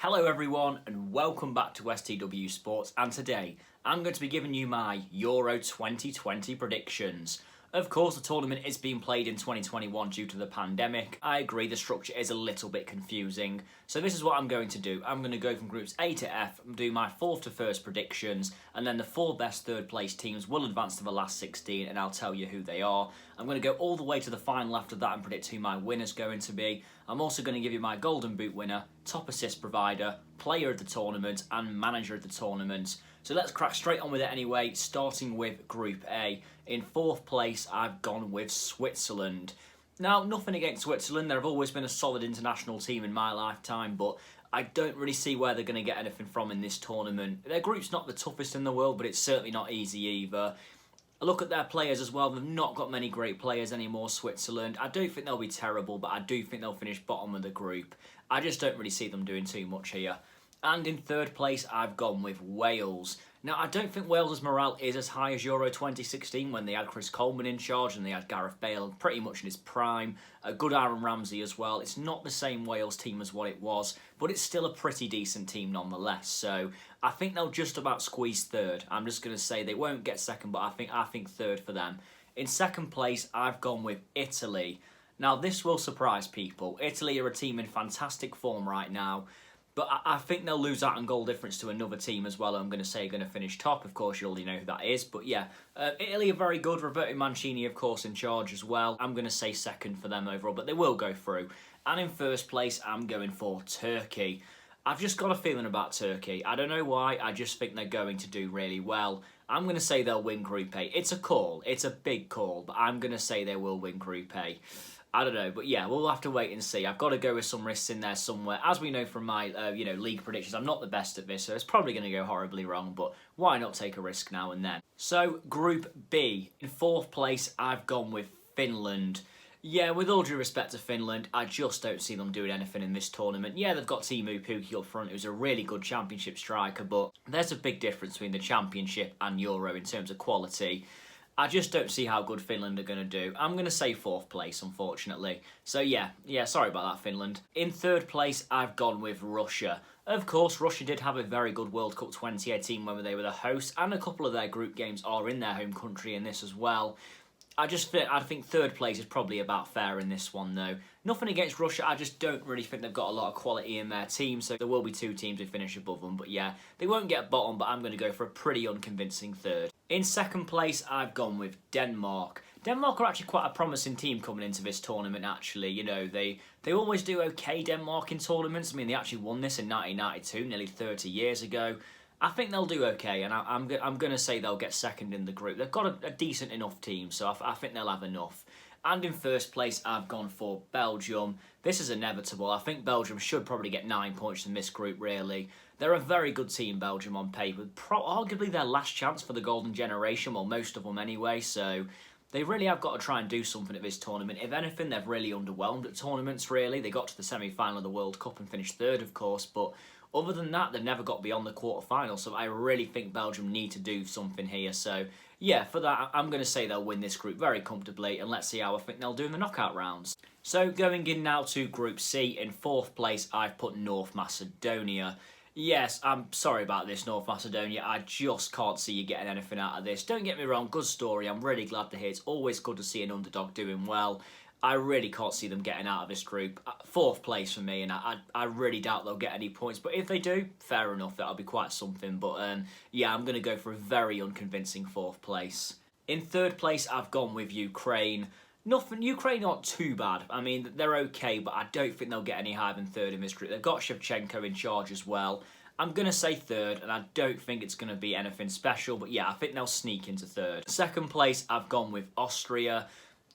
Hello everyone and welcome back to STW Sports, and today I'm going to be giving you my Euro 2020 predictions. Of course, the tournament is being played in 2021 due to the pandemic. I agree the structure is a little bit confusing, so this is what I'm going to do. I'm going to go from groups A to F, do my fourth to first predictions, and then the four best third place teams will advance to the last 16 and I'll tell you who they are. I'm going to go all the way to the final after that and predict who my winner's going to be. I'm also going to give you my Golden Boot winner, top assist provider, player of the tournament and manager of the tournament. So let's crack straight on with it anyway, starting with Group A. In fourth place, I've gone with Switzerland. Now, nothing against Switzerland. They've always been a solid international team in my lifetime, but I don't really see where they're going to get anything from in this tournament. Their group's not the toughest in the world, but it's certainly not easy either. I look at their players as well. They've not got many great players anymore, Switzerland. I don't think they'll be terrible, but I do think they'll finish bottom of the group. I just don't really see them doing too much here. And in third place, I've gone with Wales. Now, I don't think Wales' morale is as high as Euro 2016 when they had Chris Coleman in charge and they had Gareth Bale pretty much in his prime. A good Aaron Ramsey as well. It's not the same Wales team as what it was, but it's still a pretty decent team nonetheless. So I think they'll just about squeeze third. I'm just going to say they won't get second, but I think third for them. In second place, I've gone with Italy. Now, this will surprise people. Italy are a team in fantastic form right now. But I think they'll lose out on goal difference to another team as well. I'm going to say going to finish top. Of course, you already know who that is. But yeah, Italy are very good. Roberto Mancini, of course, in charge as well. I'm going to say second for them overall, but they will go through. And in first place, I'm going for Turkey. I've just got a feeling about Turkey. I don't know why. I just think they're going to do really well. I'm going to say they'll win Group A. It's a call. It's a big call. But I'm going to say they will win Group A. I don't know, but yeah, we'll have to wait and see. I've got to go with some risks in there somewhere. As we know from my, league predictions, I'm not the best at this, so it's probably going to go horribly wrong, but why not take a risk now and then? So, Group B. In fourth place, I've gone with Finland. Yeah, with all due respect to Finland, I just don't see them doing anything in this tournament. Yeah, they've got Teemu Pukki up front, who's a really good championship striker, but there's a big difference between the championship and Euro in terms of quality. I just don't see how good Finland are going to do. I'm going to say fourth place, unfortunately. So yeah, sorry about that, Finland. In third place, I've gone with Russia. Of course, Russia did have a very good World Cup 2018 when they were the hosts, and a couple of their group games are in their home country in this as well. I think third place is probably about fair in this one, though. Nothing against Russia, I just don't really think they've got a lot of quality in their team, so there will be two teams who finish above them. But yeah, they won't get bottom, but I'm going to go for a pretty unconvincing third. In second place, I've gone with Denmark. Denmark are actually quite a promising team coming into this tournament, actually. You know, they always do okay, Denmark, in tournaments. I mean, they actually won this in 1992, nearly 30 years ago. I think they'll do okay, and I'm going to say they'll get second in the group. They've got a decent enough team, so I think they'll have enough. And in first place, I've gone for Belgium. This is inevitable. I think Belgium should probably get 9 points in this group, really. They're a very good team, Belgium, on paper. Arguably their last chance for the golden generation, well, most of them anyway, so they really have got to try and do something at this tournament. If anything, they've really underwhelmed at tournaments, really. They got to the semi-final of the World Cup and finished third, of course, but other than that, they've never got beyond the quarter-final, so I really think Belgium need to do something here. So, yeah, for that, I'm going to say they'll win this group very comfortably, and let's see how I think they'll do in the knockout rounds. So, going in now to Group C, in fourth place, I've put North Macedonia. Yes, I'm sorry about this, North Macedonia. I just can't see you getting anything out of this. Don't get me wrong, good story. I'm really glad to hear. It's always good to see an underdog doing well. I really can't see them getting out of this group. Fourth place for me, and I really doubt they'll get any points. But if they do, fair enough, that'll be quite something. But yeah, I'm going to go for a very unconvincing fourth place. In third place, I've gone with Ukraine. Ukraine aren't too bad. I mean, they're okay, but I don't think they'll get any higher than third in this group. They've got Shevchenko in charge as well. I'm going to say third, and I don't think it's going to be anything special. But yeah, I think they'll sneak into third. Second place, I've gone with Austria.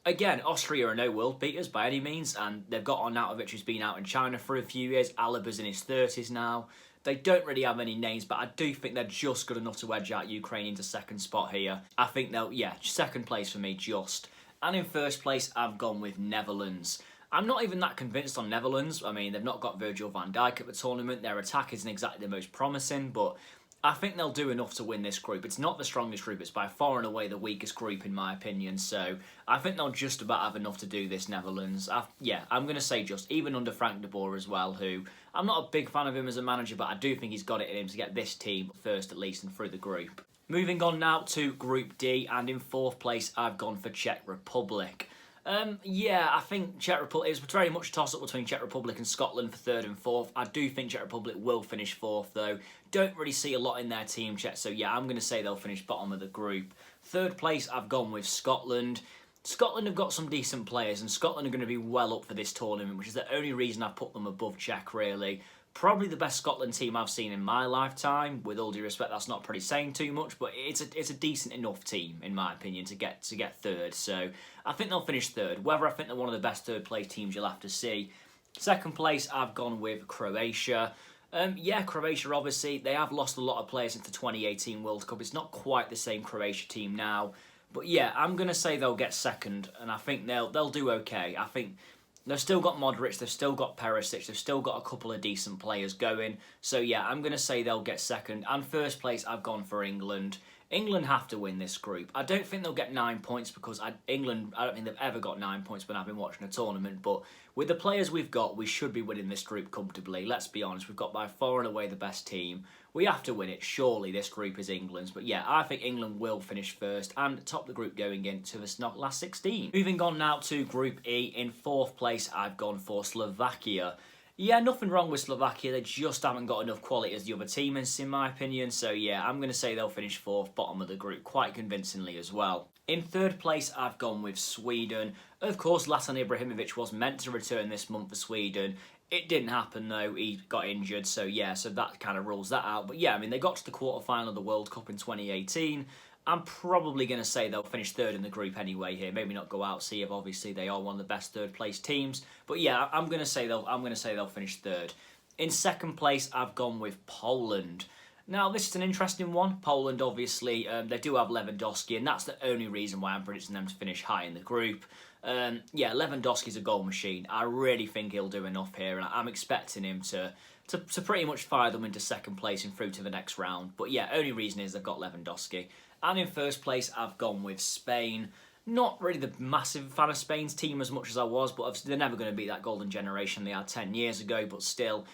Again, Austria are no world beaters by any means, and they've got Arnautovic, who's been out in China for a few years. Alaba's in his 30s now. They don't really have any names, but I do think they're just good enough to edge out Ukraine into second spot here. I think they'll, second place for me, just. And in first place, I've gone with Netherlands. I'm not even that convinced on Netherlands. I mean, they've not got Virgil van Dijk at the tournament. Their attack isn't exactly the most promising, but I think they'll do enough to win this group. It's not the strongest group, it's by far and away the weakest group in my opinion, so I think they'll just about have enough to do this, Netherlands. I'm going to say just, even under Frank de Boer as well, who, I'm not a big fan of him as a manager, but I do think he's got it in him to get this team first at least and through the group. Moving on now to Group D, and in 4th place I've gone for Czech Republic. I think Czech Republic is very much a toss-up between Czech Republic and Scotland for 3rd and 4th. I do think Czech Republic will finish 4th though. Don't really see a lot in their team, Czech, so yeah, I'm going to say they'll finish bottom of the group. 3rd place, I've gone with Scotland. Scotland have got some decent players, and Scotland are going to be well up for this tournament, which is the only reason I put them above Czech, really. Probably the best Scotland team I've seen in my lifetime. With all due respect, that's not probably saying too much, but it's a decent enough team, in my opinion, to get 3rd. So I think they'll finish 3rd. Whether I think they're one of the best 3rd place teams, you'll have to see. 2nd place, I've gone with Croatia. Croatia, obviously, they have lost a lot of players since the 2018 World Cup. It's not quite the same Croatia team now. But yeah, I'm going to say they'll get 2nd, and I think they'll do okay. I think they've still got Modric, they've still got Perisic, they've still got a couple of decent players going. So yeah, I'm going to say they'll get 2nd. And 1st place, I've gone for England. England have to win this group. I don't think they'll get 9 points because I don't think they've ever got 9 points when I've been watching a tournament. But with the players we've got, we should be winning this group comfortably. Let's be honest, we've got by far and away the best team. We have to win it. Surely this group is England's. But yeah, I think England will finish 1st and top the group going into the last 16. Moving on now to Group E. In 4th place, I've gone for Slovakia. Yeah, nothing wrong with Slovakia. They just haven't got enough quality as the other team, in my opinion. So yeah, I'm going to say they'll finish 4th, bottom of the group, quite convincingly as well. In 3rd place, I've gone with Sweden. Of course, Zlatan Ibrahimovic was meant to return this month for Sweden. It didn't happen though, he got injured, so yeah, so that kind of rules that out. But yeah, I mean, they got to the quarter-final of the World Cup in 2018. I'm probably going to say they'll finish 3rd in the group anyway here. Maybe not go out, see if obviously they are one of the best 3rd place teams. But yeah, I'm going to say they'll finish 3rd. In 2nd place, I've gone with Poland. Now, this is an interesting one. Poland, obviously, they do have Lewandowski, and that's the only reason why I'm predicting them to finish high in the group. Lewandowski's a goal machine. I really think he'll do enough here, and I'm expecting him to pretty much fire them into 2nd place and through to the next round. But yeah, only reason is they've got Lewandowski. And in 1st place, I've gone with Spain. Not really the massive fan of Spain's team as much as I was, but they're never going to beat that golden generation they had 10 years ago, but still.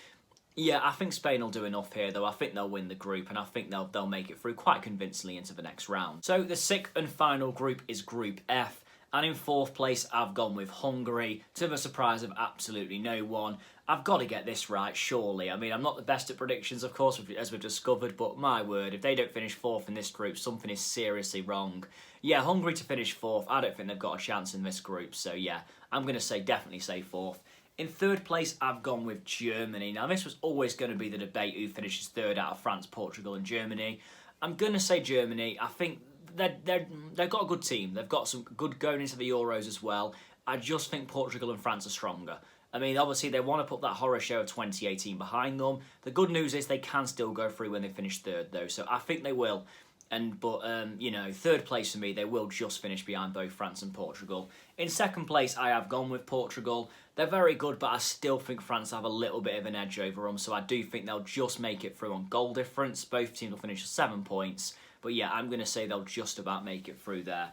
Yeah, I think Spain will do enough here, though. I think they'll win the group, and I think they'll make it through quite convincingly into the next round. So the 6th and final group is Group F. And in 4th place, I've gone with Hungary, to the surprise of absolutely no one. I've got to get this right, surely. I mean, I'm not the best at predictions, of course, as we've discovered, but my word, if they don't finish 4th in this group, something is seriously wrong. Yeah, Hungary to finish 4th, I don't think they've got a chance in this group, so yeah, I'm going to definitely say 4th. In 3rd place, I've gone with Germany. Now, this was always going to be the debate who finishes 3rd out of France, Portugal and Germany. I'm going to say Germany. I think they've got a good team. They've got some good going into the Euros as well. I just think Portugal and France are stronger. I mean, obviously, they want to put that horror show of 2018 behind them. The good news is they can still go through when they finish 3rd, though, so I think they will. But 3rd place for me, they will just finish behind both France and Portugal. In 2nd place, I have gone with Portugal. They're very good, but I still think France have a little bit of an edge over them, so I do think they'll just make it through on goal difference. Both teams will finish with 7 points. But yeah, I'm going to say they'll just about make it through there.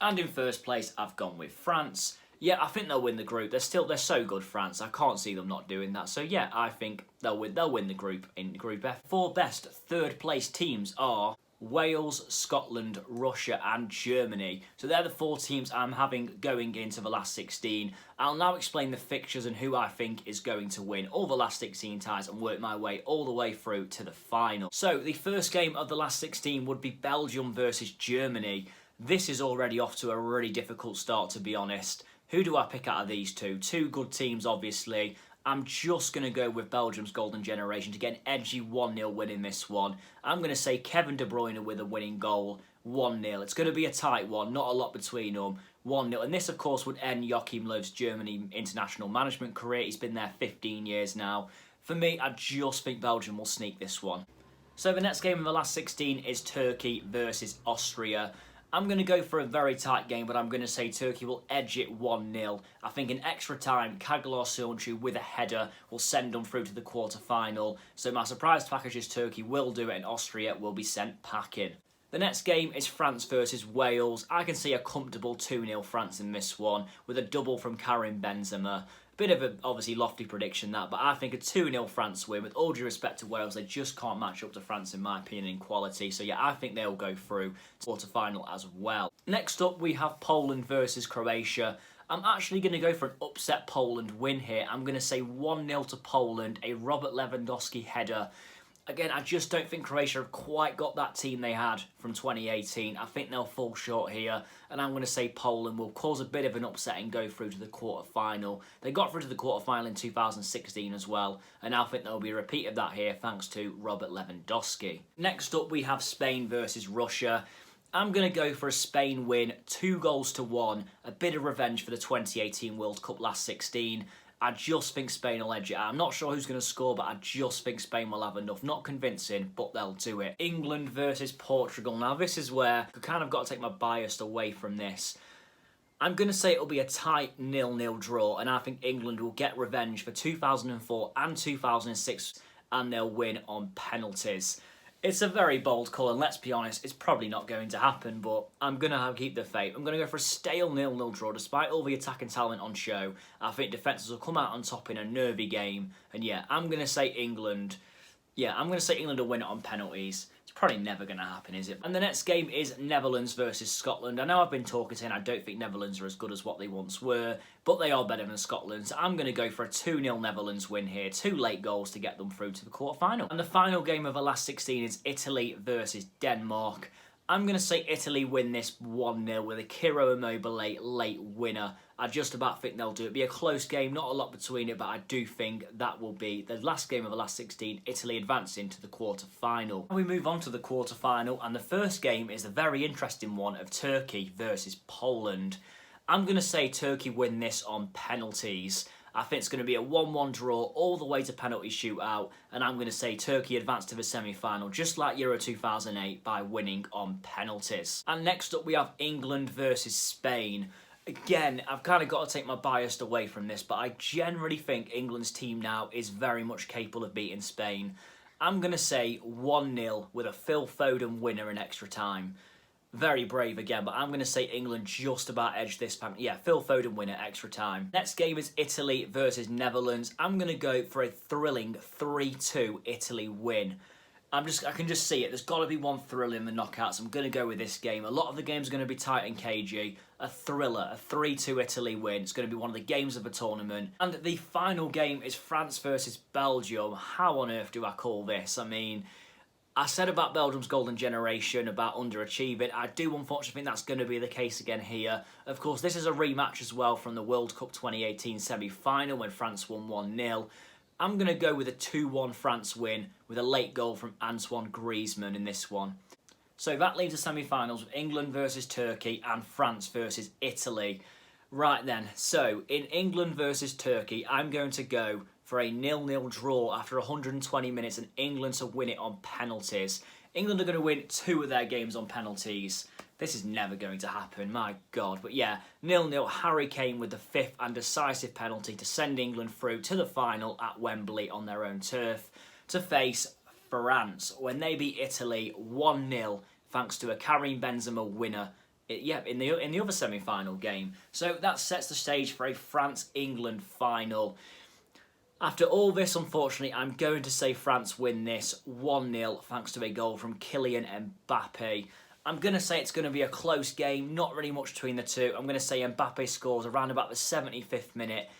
And in 1st place, I've gone with France. Yeah, I think they'll win the group. They're so good, France. I can't see them not doing that. So yeah, I think they'll win the group in Group F. 4 best 3rd place teams are Wales, Scotland, Russia and Germany. So they're the 4 teams I'm having going into the last 16. I'll now explain the fixtures and who I think is going to win all the last 16 ties and work my way all the way through to the final. So the first game of the last 16 would be Belgium versus Germany. This is already off to a really difficult start, to be honest. Who do I pick out of these two? Two good teams, obviously. I'm just going to go with Belgium's golden generation to get an edgy 1-0 win in this one. I'm going to say Kevin De Bruyne with a winning goal, 1-0. It's going to be a tight one, not a lot between them, 1-0. And this, of course, would end Joachim Löw's Germany international management career. He's been there 15 years now. For me, I just think Belgium will sneak this one. So the next game of the last 16 is Turkey versus Austria. I'm going to go for a very tight game, but I'm going to say Turkey will edge it 1-0. I think in extra time, Kagalar Söyüncü with a header will send them through to the quarter-final. So my surprise package is Turkey will do it and Austria will be sent packing. The next game is France versus Wales. I can see a comfortable 2-0 France in this one with a double from Karim Benzema. Bit of a obviously lofty prediction that, but I think a 2-0 France win. With all due respect to Wales, they just can't match up to France in my opinion in quality. So yeah, I think they'll go through to quarter-final as well. Next up, we have Poland versus Croatia. I'm actually going to go for an upset Poland win here. I'm going to say 1-0 to Poland, a Robert Lewandowski header. Again, I just don't think Croatia have quite got that team they had from 2018. I think they'll fall short here, and I'm going to say Poland will cause a bit of an upset and go through to the quarter-final. They got through to the quarter-final in 2016 as well, and I think there'll be a repeat of that here thanks to Robert Lewandowski. Next up, we have Spain versus Russia. I'm going to go for a Spain win, 2-1, a bit of revenge for the 2018 World Cup last 16. I just think Spain will edge it out. I'm not sure who's going to score, but I just think Spain will have enough. Not convincing, but they'll do it. England versus Portugal. Now, this is where I kind of got to take my bias away from this. I'm going to say it'll be a tight 0-0 draw, and I think England will get revenge for 2004 and 2006, and they'll win on penalties. It's a very bold call, and let's be honest, it's probably not going to happen, but I'm going to keep the faith. I'm going to go for a stale 0-0 draw, despite all the attacking talent on show. I think defences will come out on top in a nervy game, and yeah, I'm going to say England. Yeah, I'm going to say England will win it on penalties. It's probably never going to happen, is it? And the next game is Netherlands versus Scotland. I know I've been talking saying I don't think Netherlands are as good as what they once were, but they are better than Scotland. So I'm going to go for a 2-0 Netherlands win here. 2 late goals to get them through to the quarter-final. And the final game of the last 16 is Italy versus Denmark. I'm going to say Italy win this 1-0 with a Ciro Immobile late winner. I just about think they'll do it. It'll be a close game, not a lot between it, but I do think that will be the last game of the last 16, Italy advancing to the quarter-final. We move on to the quarter-final, and the first game is a very interesting one of Turkey versus Poland. I'm going to say Turkey win this on penalties. I think it's going to be a 1-1 draw all the way to penalty shootout, and I'm going to say Turkey advance to the semi-final, just like Euro 2008, by winning on penalties. And next up we have England versus Spain. Again, I've kind of got to take my bias away from this, but I generally think England's team now is very much capable of beating Spain. I'm going to say 1-0 with a Phil Foden winner in extra time. Very brave again, but I'm going to say England just about edged this time. Yeah, Phil Foden winner, extra time. Next game is Italy versus Netherlands. I'm going to go for a thrilling 3-2 Italy win. I can just see it. There's got to be one thrill in the knockouts. I'm going to go with this game. A lot of the games are going to be tight and cagey. A thriller, a 3-2 Italy win. It's going to be one of the games of the tournament. And the final game is France versus Belgium. How on earth do I call this? I mean, I said about Belgium's golden generation, about underachieving. I do unfortunately think that's going to be the case again here. Of course, this is a rematch as well from the World Cup 2018 semi-final when France won 1-0. I'm going to go with a 2-1 France win with a late goal from Antoine Griezmann in this one. So that leaves the semi-finals with England versus Turkey and France versus Italy. Right then, so in England versus Turkey, I'm going to go for a 0-0 draw after 120 minutes and England to win it on penalties. England are going to win 2 of their games on penalties. This is never going to happen, my God. But yeah, 0-0, Harry Kane with the 5th and decisive penalty to send England through to the final at Wembley on their own turf to face France when they beat Italy 1-0 thanks to a Karim Benzema winner in the other semi-final game. So that sets the stage for a France-England final. After all this, unfortunately, I'm going to say France win this 1-0 thanks to a goal from Kylian Mbappe. I'm going to say it's going to be a close game, not really much between the two. I'm going to say Mbappe scores around about the 75th minute,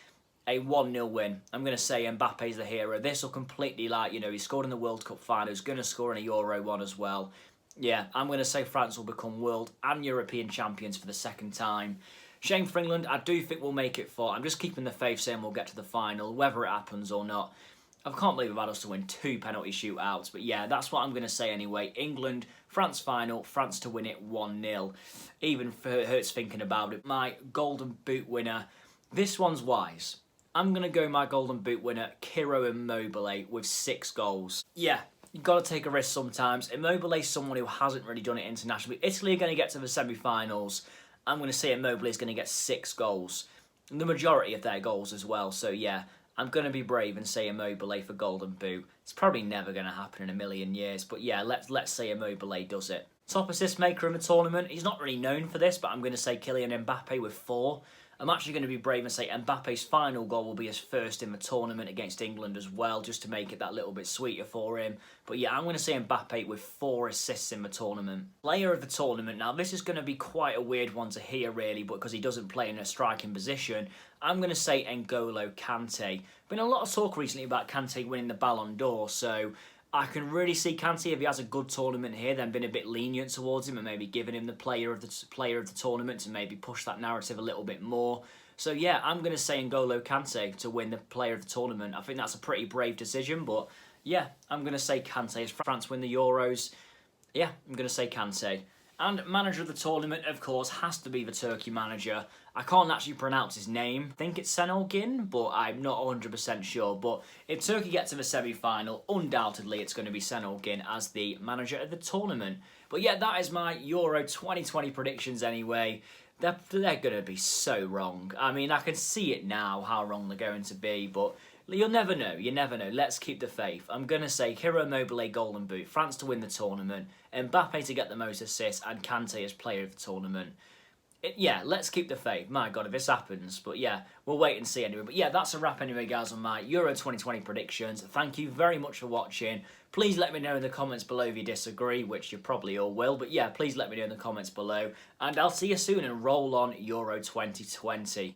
a 1-0 win. I'm going to say Mbappe's the hero. This will completely, he scored in the World Cup final. He's going to score in a Euro one as well. Yeah, I'm going to say France will become world and European champions for the second time. Shame for England. I do think we'll make it far. I'm just keeping the faith saying we'll get to the final, whether it happens or not. I can't believe we've had us to win 2 penalty shootouts. But yeah, that's what I'm going to say anyway. England, France final, France to win it 1-0. Even hurts thinking about it. My Golden Boot winner, this one's wise. I'm going to go my Golden Boot winner, Ciro Immobile, with 6 goals. Yeah, You've got to take a risk sometimes. Immobile's someone who hasn't really done it internationally. Italy are going to get to the semi-finals. I'm going to say Immobile is going to get 6 goals. And the majority of their goals as well. So yeah, I'm going to be brave and say Immobile for Golden Boot. It's probably never going to happen in a million years. But yeah, let's say Immobile does it. Top assist maker in the tournament. He's not really known for this, but I'm going to say Kylian Mbappe with 4. I'm actually going to be brave and say Mbappe's final goal will be his first in the tournament against England as well, just to make it that little bit sweeter for him. But yeah, I'm going to say Mbappe with 4 assists in the tournament. Player of the tournament. Now, this is going to be quite a weird one to hear, really, but because he doesn't play in a striking position, I'm going to say N'Golo Kante. Been a lot of talk recently about Kante winning the Ballon d'Or, so I can really see Kante, if he has a good tournament here, then been a bit lenient towards him and maybe giving him the player of the tournament to maybe push that narrative a little bit more. So yeah, I'm going to say N'Golo Kante to win the player of the tournament. I think that's a pretty brave decision, but yeah, I'm going to say Kante as France win the Euros. Yeah, I'm going to say Kante. And manager of the tournament, of course, has to be the Turkey manager. I can't actually pronounce his name. I think it's Senolgin, but I'm not 100% sure. But if Turkey get to the semi-final, undoubtedly it's going to be Senolgin as the manager of the tournament. But yeah, that is my Euro 2020 predictions anyway. They're going to be so wrong. I mean, I can see it now, how wrong they're going to be, but you'll never know. You never know. Let's keep the faith. I'm going to say Hiro Immobile Golden Boot, France to win the tournament, Mbappe to get the most assists, and Kante as player of the tournament. Yeah, let's keep the faith. My God, if this happens. But yeah, we'll wait and see anyway. But yeah, that's a wrap anyway, guys, on my Euro 2020 predictions. Thank you very much for watching. Please let me know in the comments below if you disagree, which you probably all will. But yeah, please let me know in the comments below. And I'll see you soon and roll on Euro 2020.